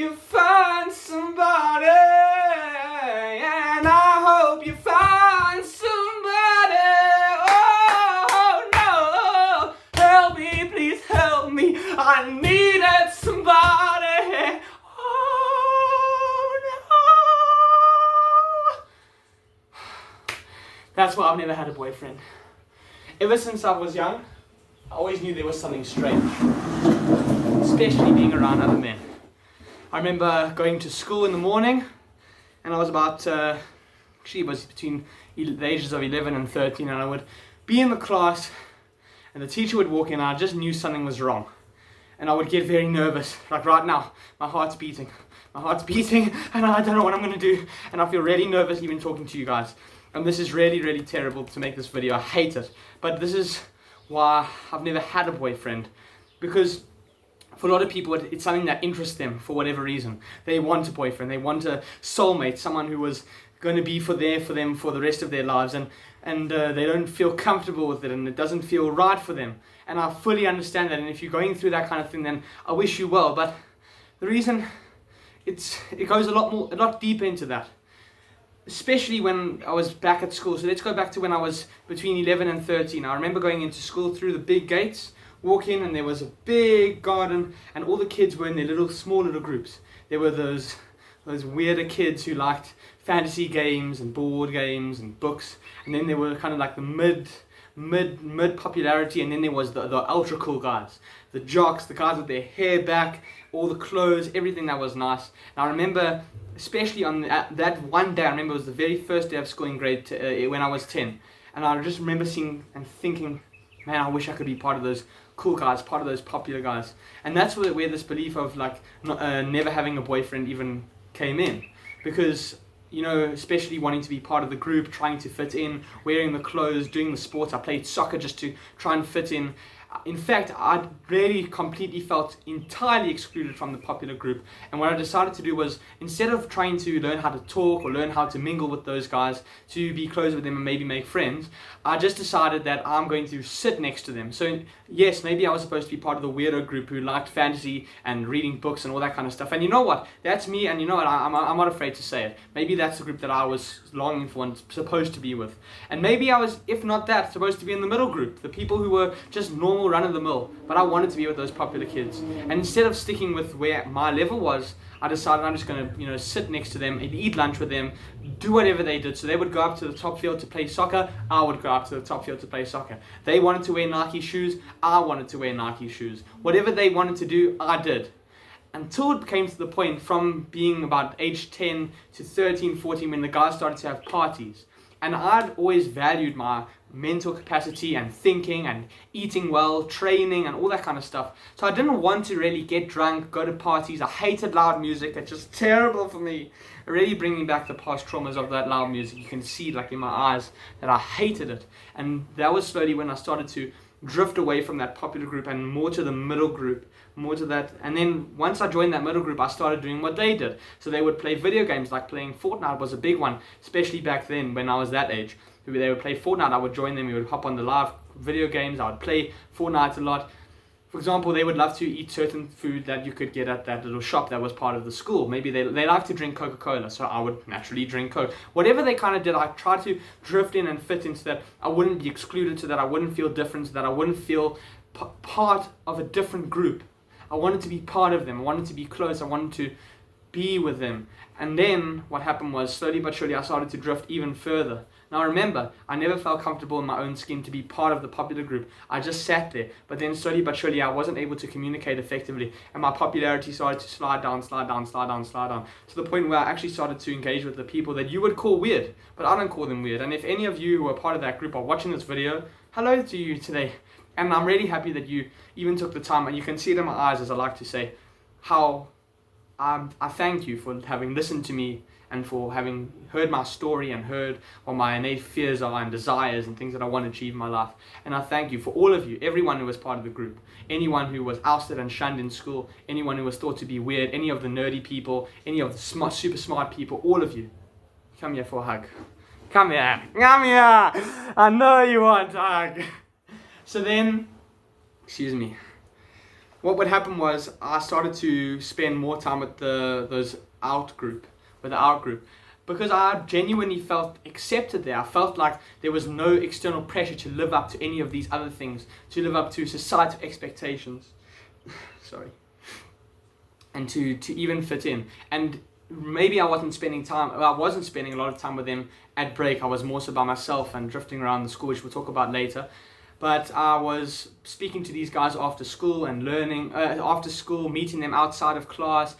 you find somebody, and I hope you find somebody. Oh no, help me, please help me. I needed somebody. Oh no. That's why I've never had a boyfriend. Ever since I was young, I always knew there was something strange, especially being around other men. I remember going to school in the morning, and I was about, actually it was between the ages of 11 and 13, and I would be in the class, and the teacher would walk in, and I just knew something was wrong. And I would get very nervous, like right now, my heart's beating, and I don't know what I'm going to do, and I feel really nervous even talking to you guys. And this is really, really terrible to make this video. I hate it. But this is why I've never had a boyfriend. Because for a lot of people, it's something that interests them for whatever reason. They want a boyfriend. They want a soulmate, someone who was going to be for them for the rest of their lives. And they don't feel comfortable with it, and it doesn't feel right for them. And I fully understand that. And if you're going through that kind of thing, then I wish you well. But the reason it goes a lot deeper into that. Especially when I was back at school. So let's go back to when I was between 11 and 13. I remember going into school through the big gates, walk in, and there was a big garden, and all the kids were in their small little groups. There were those weirder kids who liked fantasy games and board games and books, and then there were kind of like the mid popularity, and then there was the ultra cool guys, the jocks, the guys with their hair back, all the clothes, everything that was nice. And I remember, especially on that one day, I remember it was the very first day of school in when I was 10, and I just remember seeing and thinking, man, I wish I could be part of those cool guys, part of those popular guys. And that's where this belief of like never having a boyfriend even came in, because especially wanting to be part of the group, trying to fit in, wearing the clothes, doing the sports. I played soccer just to try and fit in. In fact, I really completely felt entirely excluded from the popular group. And what I decided to do was, instead of trying to learn how to talk or learn how to mingle with those guys, to be close with them and maybe make friends, I just decided that I'm going to sit next to them. So yes, maybe I was supposed to be part of the weirdo group who liked fantasy and reading books and all that kind of stuff. And you know what? That's me, and you know what? I'm not afraid to say it. Maybe that's the group that I was longing for and supposed to be with. And maybe I was, if not that, supposed to be in the middle group, the people who were just normal run-of-the-mill, but I wanted to be with those popular kids. And instead of sticking with where my level was, I decided I'm just going to, sit next to them, eat lunch with them, do whatever they did. So they would go up to the top field to play soccer, I would go up to the top field to play soccer. They wanted to wear Nike shoes, I wanted to wear Nike shoes. Whatever they wanted to do, I did. Until it came to the point, from being about age 10 to 13, 14, when the guys started to have parties. And I'd always valued my mental capacity and thinking and eating well, training and all that kind of stuff. So I didn't want to really get drunk, go to parties. I hated loud music. It's just terrible for me. Really bringing back the past traumas of that loud music. You can see like in my eyes that I hated it. And that was slowly when I started to drift away from that popular group and more to the middle group, more to that. And then once I joined that middle group, I started doing what they did. So they would play video games, like playing Fortnite was a big one, especially back then when I was that age. They would play Fortnite, I would join them, we would hop on the live video games, I would play Fortnite a lot. For example, they would love to eat certain food that you could get at that little shop that was part of the school. Maybe they like to drink Coca-Cola, so I would naturally drink Coke. Whatever they kind of did, I tried to drift in and fit into that. I wouldn't be excluded, so that I wouldn't feel different, so that I wouldn't feel part of a different group. I wanted to be part of them, I wanted to be close, I wanted to be with them. And then what happened was, slowly but surely, I started to drift even further. Now remember, I never felt comfortable in my own skin to be part of the popular group. I just sat there. But then slowly but surely, I wasn't able to communicate effectively, and my popularity started to slide down, to the point where I actually started to engage with the people that you would call weird, but I don't call them weird. And if any of you who are part of that group are watching this video, hello to you today. And I'm really happy that you even took the time, and you can see it in my eyes, as I like to say, how I thank you for having listened to me and for having heard my story and heard what my innate fears are and desires and things that I want to achieve in my life. And I thank you for all of you, everyone who was part of the group, anyone who was ousted and shunned in school, anyone who was thought to be weird, any of the nerdy people, any of the super smart people, all of you. Come here for a hug. Come here. I know you want a hug. So then, excuse me. what would happen was I started to spend more time with the out group, because I genuinely felt accepted there. I felt like there was no external pressure to live up to any of these other things, to live up to societal expectations. Sorry. And to even fit in. And maybe I wasn't spending a lot of time with them at break. I was more so by myself and drifting around the school, which we'll talk about later. But I was speaking to these guys after school and learning, after school, meeting them outside of class,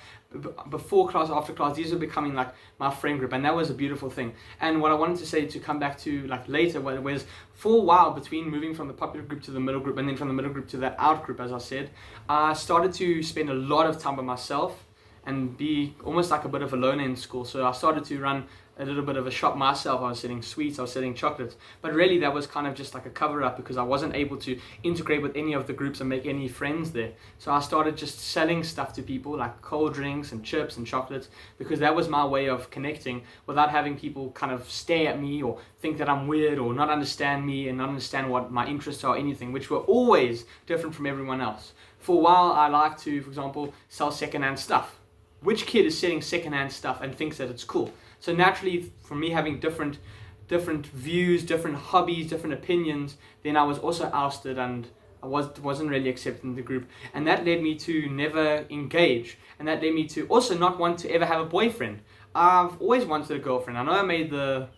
before class, after class. These were becoming like my friend group, and that was a beautiful thing. And what I wanted to say, to come back to like later, was for a while, between moving from the popular group to the middle group, and then from the middle group to that out group, as I said, I started to spend a lot of time by myself and be almost like a bit of a loner in school. So I started to run a little bit of a shop myself. I was selling sweets, I was selling chocolates, but really that was kind of just like a cover up, because I wasn't able to integrate with any of the groups and make any friends there. So I started just selling stuff to people, like cold drinks and chips and chocolates, because that was my way of connecting without having people kind of stare at me or think that I'm weird or not understand me and not understand what my interests are or anything, which were always different from everyone else. For a while I liked to, for example, sell secondhand stuff. Which kid is selling secondhand stuff and thinks that it's cool? So naturally, for me having different views, different hobbies, different opinions, then I was also ousted, and I wasn't really accepted in the group. And that led me to never engage. And that led me to also not want to ever have a boyfriend. I've always wanted a girlfriend. I know I made the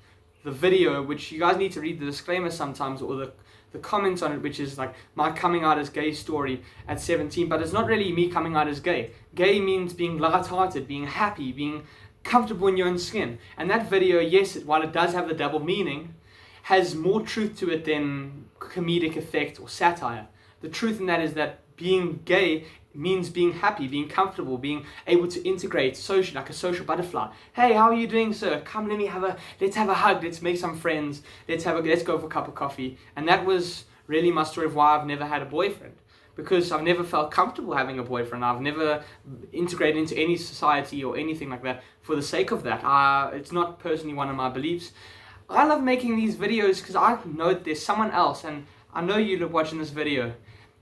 video, which you guys need to read the disclaimer sometimes, or the comments on it, which is like my coming out as gay story at 17, but it's not really me coming out as gay. Gay means being light-hearted, being happy, being comfortable in your own skin. And that video, yes, while it does have the double meaning, has more truth to it than comedic effect or satire. The truth in that is that being gay means being happy, being comfortable, being able to integrate socially, like a social butterfly. Hey, how are you doing, sir? Come, let's have a hug, let's make some friends, let's go for a cup of coffee. And that was really my story of why I've never had a boyfriend, because I've never felt comfortable having a boyfriend. I've never integrated into any society or anything like that for the sake of that. It's not personally one of my beliefs. I love making these videos because I know that there's someone else, and I know you watching this video,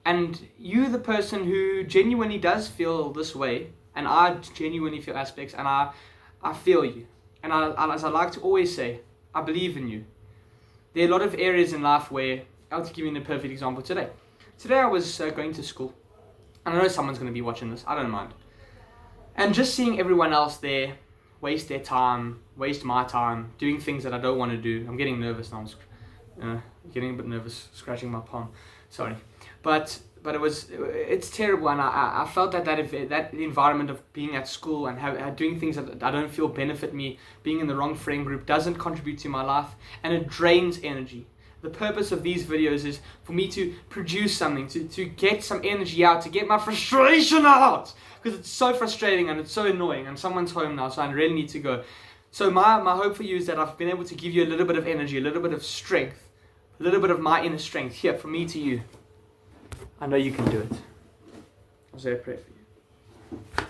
and you, the person who genuinely does feel this way, and I genuinely feel aspects, and I feel you. And as I like to always say, I believe in you. There are a lot of areas in life where, I'll give you a perfect example today. Today I was going to school, and I know someone's going to be watching this, I don't mind. And just seeing everyone else there waste their time, waste my time, doing things that I don't want to do. I'm getting nervous now, I'm getting a bit nervous, scratching my palm, sorry. But it's terrible, and I felt that environment of being at school and doing things that I don't feel benefit me, being in the wrong friend group, doesn't contribute to my life, and it drains energy. The purpose of these videos is for me to produce something, to get some energy out, to get my frustration out, because it's so frustrating and it's so annoying, and someone's home now, so I really need to go. So my hope for you is that I've been able to give you a little bit of energy, a little bit of strength, a little bit of my inner strength here, from me to you. I know you can do it. I'll say a prayer for you.